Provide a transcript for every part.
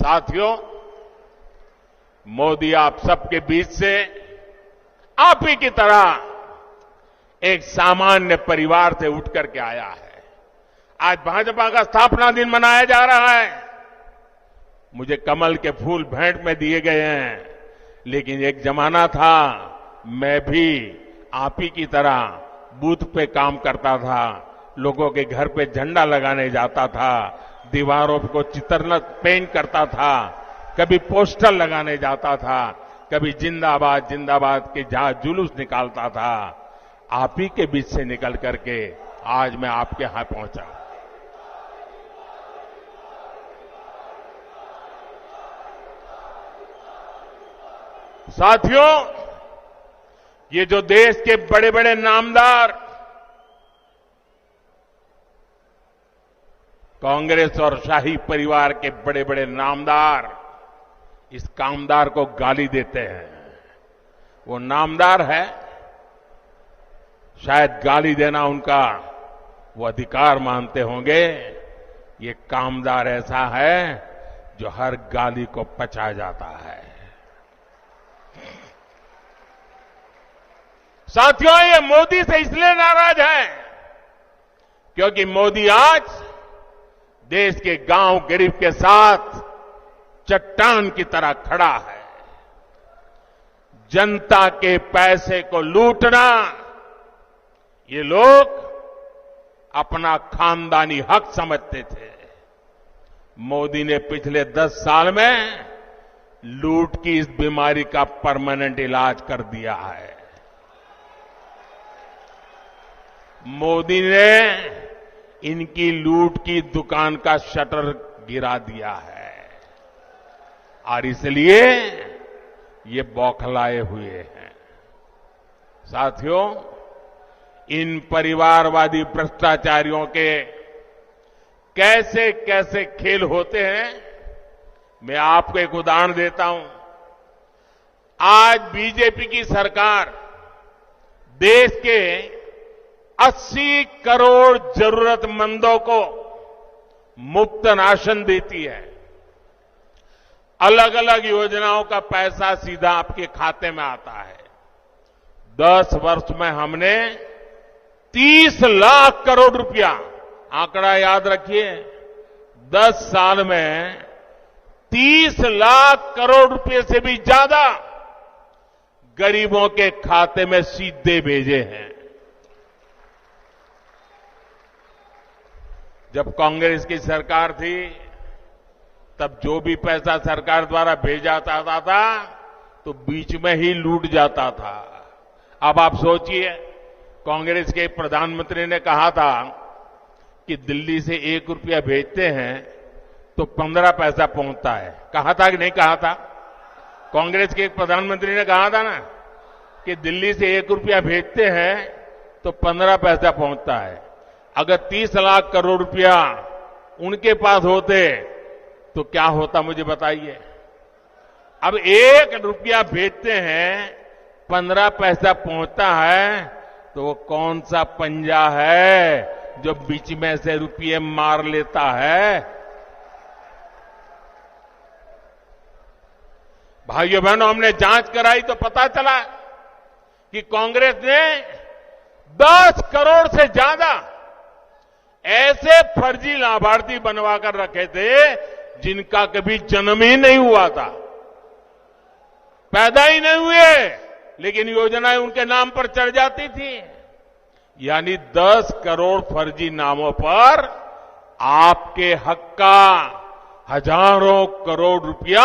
साथियों, मोदी आप सबके बीच से आप ही की तरह एक सामान्य परिवार से उठ करके आया है। आज भाजपा का स्थापना दिन मनाया जा रहा है। मुझे कमल के फूल भेंट में दिए गए हैं, लेकिन एक जमाना था मैं भी आप ही की तरह बूथ पे काम करता था, लोगों के घर पे झंडा लगाने जाता था, दीवारों को चित्रन पेंट करता था, कभी पोस्टर लगाने जाता था, कभी जिंदाबाद जिंदाबाद के जहां जुलूस निकालता था। आप ही के बीच से निकल करके आज मैं आपके यहां पहुंचा। साथियों, ये जो देश के बड़े बड़े नामदार कांग्रेस और शाही परिवार के बड़े बड़े नामदार इस कामदार को गाली देते हैं, वो नामदार है, शायद गाली देना उनका वो अधिकार मानते होंगे। ये कामदार ऐसा है जो हर गाली को पचा जाता है। साथियों, ये मोदी से इसलिए नाराज है क्योंकि मोदी आज देश के गांव गरीब के साथ चट्टान की तरह खड़ा है। जनता के पैसे को लूटना ये लोग अपना खानदानी हक समझते थे। मोदी ने पिछले 10 साल में लूट की इस बीमारी का परमानेंट इलाज कर दिया है। मोदी ने इनकी लूट की दुकान का शटर गिरा दिया है और इसलिए ये बौखलाए हुए हैं। साथियों, इन परिवारवादी भ्रष्टाचारियों के कैसे कैसे खेल होते हैं, मैं आपको एक उदाहरण देता हूं। आज बीजेपी की सरकार देश के 80 करोड़ जरूरतमंदों को मुफ्त राशन देती है। अलग अलग योजनाओं का पैसा सीधा आपके खाते में आता है। 10 वर्ष में हमने 30 लाख करोड़ रुपया, आंकड़ा याद रखिए, 10 साल में 30 लाख करोड़ रुपए से भी ज्यादा गरीबों के खाते में सीधे भेजे हैं। जब कांग्रेस की सरकार थी तब जो भी पैसा सरकार द्वारा भेजा जाता था तो बीच में ही लूट जाता था। अब आप सोचिए, कांग्रेस के प्रधानमंत्री ने कहा था कि दिल्ली से 1 रुपया भेजते हैं तो 15 पैसा पहुंचता है। कहा था कि नहीं कहा था? कांग्रेस के एक प्रधानमंत्री ने कहा था ना कि दिल्ली से 1 रुपया भेजते हैं तो 15 पैसा पहुंचता है। अगर 30 लाख करोड़ रुपया उनके पास होते तो क्या होता, मुझे बताइए। अब 1 रुपया भेजते हैं, 15 पैसा पहुंचता है, तो वो कौन सा पंजा है जो बीच में से रुपये मार लेता है? भाइयों बहनों, हमने जांच कराई तो पता चला कि कांग्रेस ने 10 करोड़ से ज्यादा ऐसे फर्जी लाभार्थी बनवा कर रखे थे जिनका कभी जन्म ही नहीं हुआ था, पैदा ही नहीं हुए, लेकिन योजनाएं उनके नाम पर चढ़ जाती थी। यानी 10 करोड़ फर्जी नामों पर आपके हक का हजारों करोड़ रुपया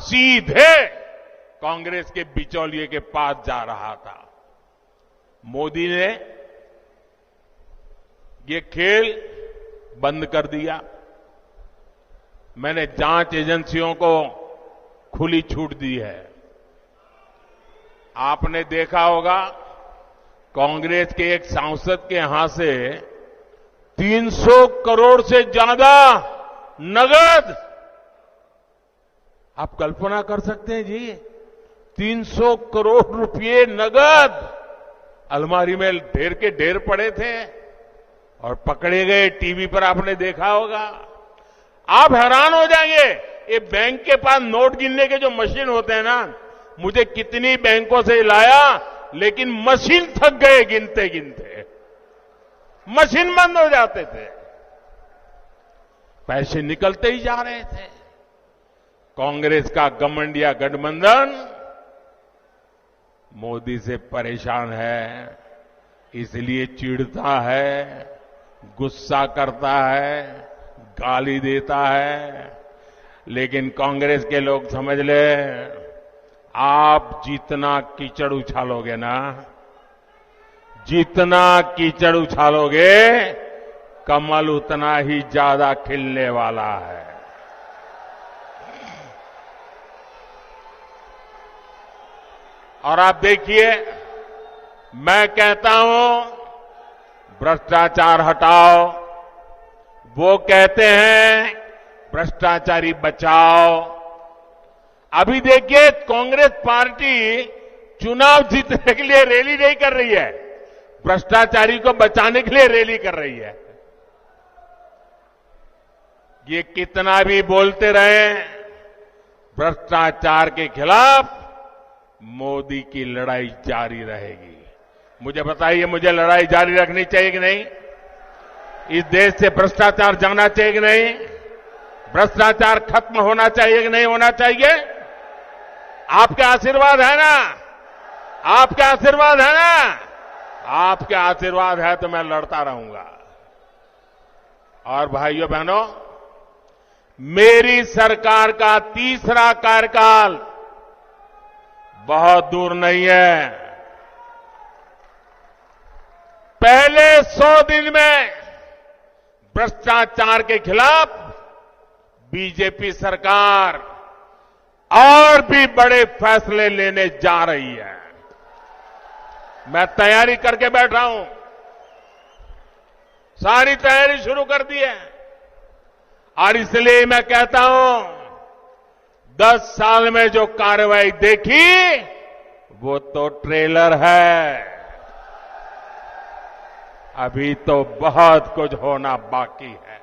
सीधे कांग्रेस के बिचौलिए के पास जा रहा था। मोदी ने ये खेल बंद कर दिया। मैंने जांच एजेंसियों को खुली छूट दी है। आपने देखा होगा, कांग्रेस के एक सांसद के यहां से 300 करोड़ से ज्यादा नगद, आप कल्पना कर सकते हैं जी, 300 करोड़ रुपए नगद अलमारी में ढेर के ढेर पड़े थे और पकड़े गए। टीवी पर आपने देखा होगा। आप हैरान हो जाएंगे, ये बैंक के पास नोट गिनने के जो मशीन होते हैं ना, मुझे कितनी बैंकों से लाया, लेकिन मशीन थक गए गिनते गिनते, मशीन बंद हो जाते थे, पैसे निकलते ही जा रहे थे। कांग्रेस का घमंडिया गठबंधन मोदी से परेशान है, इसलिए चिढ़ता है, गुस्सा करता है, गाली देता है। लेकिन कांग्रेस के लोग समझ ले, आप जितना कीचड़ उछालोगे ना, जितना कीचड़ उछालोगे, कमल उतना ही ज्यादा खिलने वाला है। और आप देखिए, मैं कहता हूं भ्रष्टाचार हटाओ, वो कहते हैं भ्रष्टाचारी बचाओ। अभी देखिए, कांग्रेस पार्टी चुनाव जीतने के लिए रैली नहीं कर रही है, भ्रष्टाचारी को बचाने के लिए रैली कर रही है। ये कितना भी बोलते रहे, भ्रष्टाचार के खिलाफ मोदी की लड़ाई जारी रहेगी। मुझे बताइए, मुझे लड़ाई जारी रखनी चाहिए कि नहीं? इस देश से भ्रष्टाचार जाना चाहिए कि नहीं? भ्रष्टाचार खत्म होना चाहिए कि नहीं होना चाहिए? आपके आशीर्वाद है ना? आपके आशीर्वाद है ना? आपके आशीर्वाद है तो मैं लड़ता रहूंगा। और भाइयों बहनों, मेरी सरकार का तीसरा कार्यकाल बहुत दूर नहीं है। पहले 100 दिन में भ्रष्टाचार के खिलाफ बीजेपी सरकार और भी बड़े फैसले लेने जा रही है। मैं तैयारी करके बैठा हूं, सारी तैयारी शुरू कर दी है। और इसलिए मैं कहता हूं, 10 साल में जो कार्रवाई देखी, वो तो ट्रेलर है, अभी तो बहुत कुछ होना बाकी है।